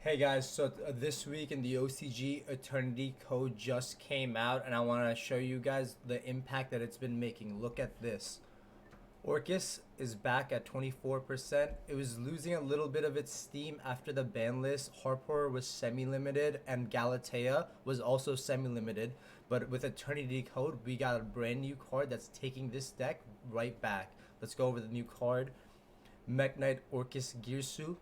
Hey guys, so this week in the OCG Eternity Code just came out, and I want to show you guys the impact that it's been making. Look at this. Orcus is back at 24%. It was losing a little bit of its steam after the ban list. Harper was semi-limited and Galatea was also semi-limited. But with Eternity Code, we got a brand new card that's taking this deck right back. Let's go over the new card. Mech Knight Orcus Girsu.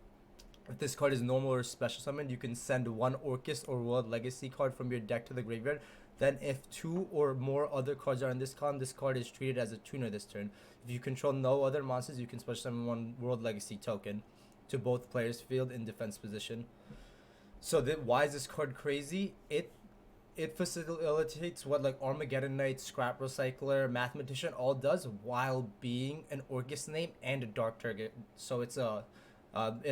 If this card is normal or special summoned, you can send one Orcus or World Legacy card from your deck to the graveyard. Then if two or more other cards are in this column, this card is treated as a tuner this turn. If you control no other monsters, you can special summon one World Legacy token to both players' field in defense position. So why is this card crazy? It facilitates what like Armageddon Knight, Scrap Recycler, Mathematician all does while being an Orcus name and a dark target. So it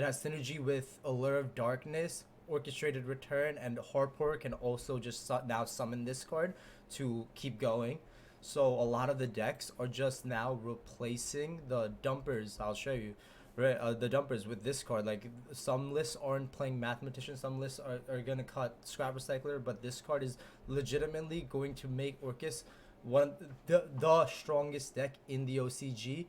has synergy with Allure of Darkness, Orchestrated Return, and Harper can also just now summon this card to keep going. So a lot of the decks are just now replacing the dumpers. I'll show you. Right, the dumpers with this card. Like some lists aren't playing Mathematician, some lists are gonna cut Scrap Recycler, but this card is legitimately going to make Orcus the strongest deck in the OCG.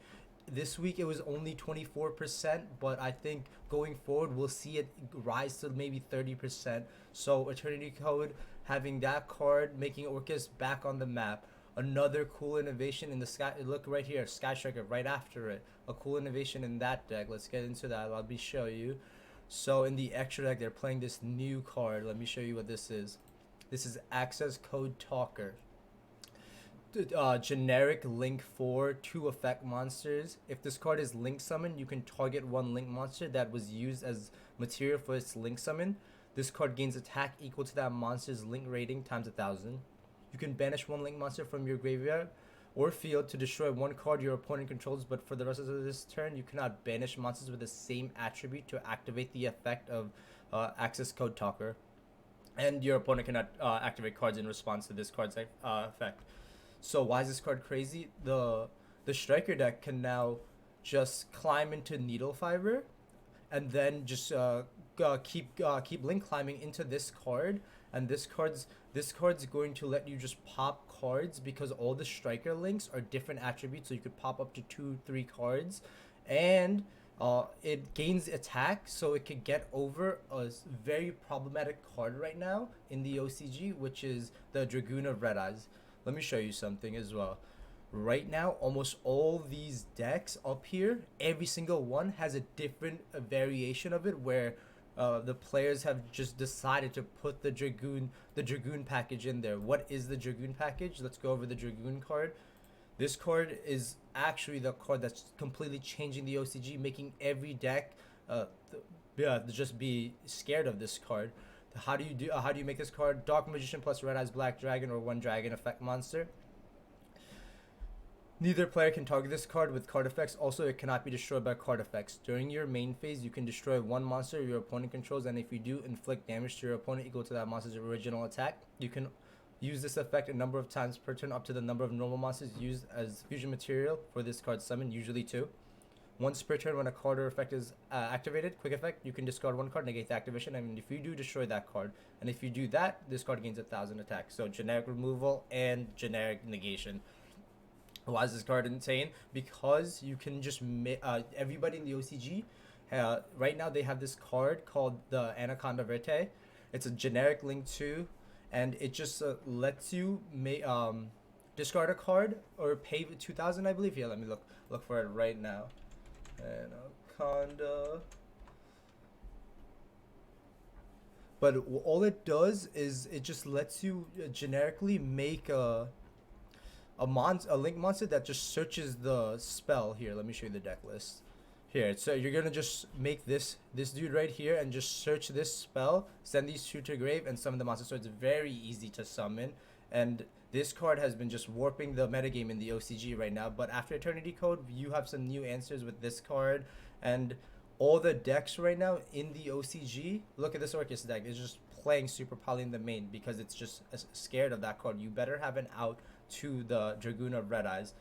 This week it was only 24%, but I think going forward we'll see it rise to maybe 30%. So Eternity Code having that card making Orcus back on the map. Another cool innovation in the sky. Look right here, Sky Striker right after it. A cool innovation in that deck. Let's get into that. I'll be show you. So in the extra deck, they're playing this new card. Let me show you what this is. This is Access Code Talker. Generic link 4 2 effect monsters. If this card is link summoned, you can target one link monster that was used as material for its link summon. This card gains attack equal to that monster's link rating times 1,000. You can banish one link monster from your graveyard or field to destroy one card your opponent controls, but for the rest of this turn, you cannot banish monsters with the same attribute to activate the effect of Access Code Talker. And your opponent cannot activate cards in response to this card's effect. So why is this card crazy? The striker deck can now just climb into Needle Fiber and then just keep link climbing into this card, and this card's going to let you just pop cards because all the striker links are different attributes, so you could pop up to 2-3 cards, and it gains attack, so it could get over a very problematic card right now in the OCG, which is the Dragoon of Red Eyes. Let me show you something as well. Right now, almost all these decks up here, every single one has a different variation of it, where the players have just decided to put the Dragoon package in there. What is the Dragoon package? Let's go over the Dragoon card. This card is actually the card that's completely changing the OCG, making every deck just be scared of this card. How do you make this card? Dark Magician plus Red Eyes Black Dragon or one dragon effect monster. Neither player can target this card with card effects. Also, it cannot be destroyed by card effects. During your main phase, you can destroy one monster your opponent controls, and if you do, inflict damage to your opponent equal to that monster's original attack. You can use this effect a number of times per turn, up to the number of normal monsters used as fusion material for this card's summon, usually 2. Once per turn, when a card or effect is activated, quick effect, you can discard one card, negate the activation, and if you do, destroy that card. And if you do that, this card gains 1,000 attack. So generic removal and generic negation. Why is this card insane? Because you can just everybody in the OCG right now they have this card called the Anaconda Verte. It's a generic link 2, and it just lets you discard a card or pay 2,000, I believe. Here, let me look for it right now. Anaconda. But all it does is it just lets you generically make a link monster that just searches the spell. Here, let me show you the deck list. Here, so you're gonna just make this dude right here and just search this spell, send these two to grave, and summon the monster. So it's very easy to summon, and this card has been just warping the metagame in the OCG right now. But after Eternity Code, you have some new answers with this card, and all the decks right now in the OCG. Look at this Orcus deck. It's just playing Super Poly in the main because it's just scared of that card. You better have an out to the Dragoon of Red Eyes.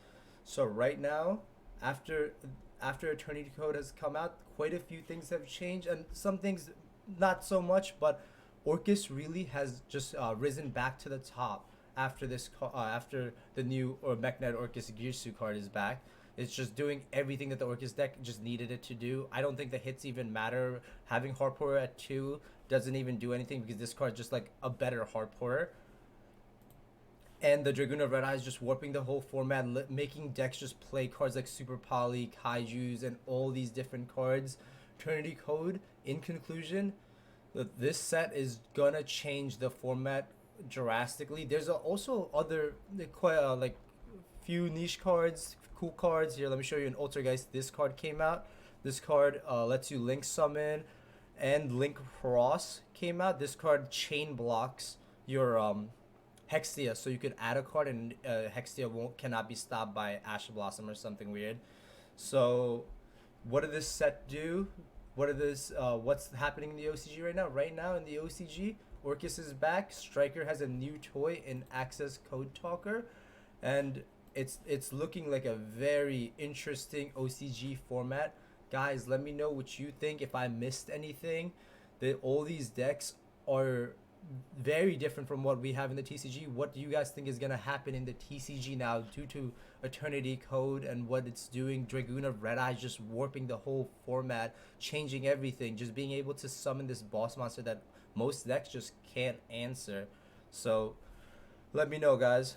So right now, after Eternity Code has come out, quite a few things have changed, and some things not so much, but Orcus really has just risen back to the top after after the new or Meknet Orcus Girsu card is back. It's just doing everything that the Orcus deck just needed it to do. I don't think the hits even matter. Having Harporer at 2 doesn't even do anything because this card's just like a better Harporer. And the Dragoon of Red Eye is just warping the whole format, making decks just play cards like Super Poly, Kaijus, and all these different cards. Trinity Code, in conclusion, this set is gonna change the format drastically. There's also other like few niche cards, cool cards. Here, let me show you an Altergeist. This card came out. This card lets you link summon, and Link Cross came out. This card chain blocks your Hextia, so you could add a card and Hextia cannot be stopped by Ash Blossom or something weird. So, what did this set do? What's happening in the OCG right now? Right now in the OCG, Orcus is back. Striker has a new toy in Access Code Talker, and it's looking like a very interesting OCG format. Guys, let me know what you think. If I missed anything, all these decks are very different from what we have in the TCG. What do you guys think is gonna happen in the TCG now due to Eternity Code and what it's doing? Dragoon of Red Eye just warping the whole format, changing everything, just being able to summon this boss monster that most decks just can't answer. So let me know, guys.